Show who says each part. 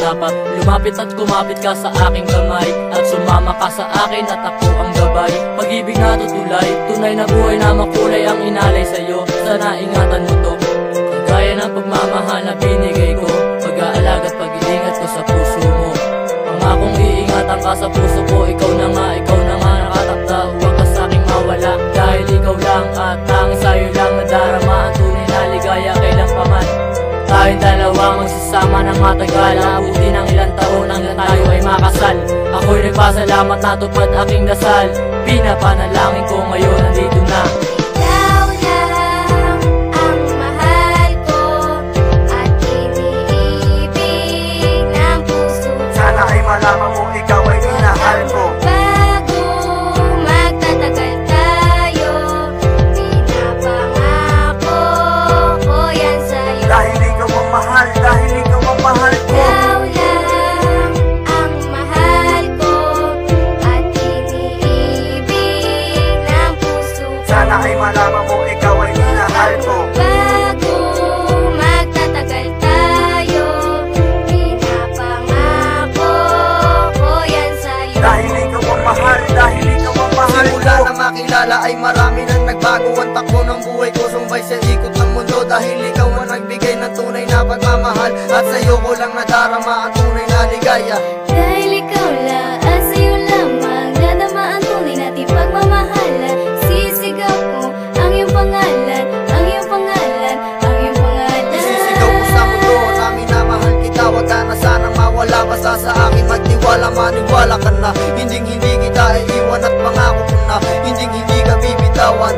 Speaker 1: dapat lumapit at kumapit ka sa aking kamay, at sumama ka sa akin at ako ang gabay. Pag-ibig na tutulay, tunay na buhay na makulay ang inalay sa'yo. Sana ingatan mo to, kagaya ng pagmamahal na binigay ko, pag-aalaga at pag-iingat ko sa puso mo. Pangakong iingatan ka sa puso ko, ikaw na nga nakatakda. Huwag ka sa'king mawala, dahil ikaw lang at tanging sa'yo lang nadarama ang tunay na ligaya kailan pa man. Tayong dalawa magsasama ng matagal, abuti ng ilang taon hanggang tayo ay makasal. Ako'y nagpasalamat na tupad aking dasal, pinapanalangin ko ngayon nandito na.
Speaker 2: Ikaw lang ang mahal ko at iniibig ng puso.
Speaker 3: Sana ay malaman mo ikaw ay minahal ko.
Speaker 2: Bago magtatagal tayo, pinapangako ko yan sa'yo.
Speaker 3: Dahil ikaw ang mahal, dahil ikaw ang mahal ko.
Speaker 2: Ikaw lang ang mahal ko at iniibig ng puso.
Speaker 3: Sana ay malaman mo ikaw ay minahal ko.
Speaker 2: Bago magtatagal tayo, pinapangako ko yan sa'yo.
Speaker 3: Dahil ikaw ang mahal, dahil ikaw ang mahal ko.
Speaker 4: Simula na makilala ay marami nang nagbago ang takbo ng buhay ko, sumbay sa ikot ng mundo. Dahil ikaw ang nagbigay ng tunay na pagmamahal, at sa'yo ko lang nadarama ang tunay na ligaya.
Speaker 2: Dahil ikaw lang at sa'yo lamang nadama ang tunay nating pagmamahal. Sisigaw ko ang iyong pangalan, ang iyong pangalan, ang iyong pangalan.
Speaker 4: Isisigaw ko sa mundo na minamahal kita, wag ka na sanang mawala. Basta sa akin magtiwala, maniwala ka na. Hindi kita iiwan at pangako ko na hindi ka bibitawan.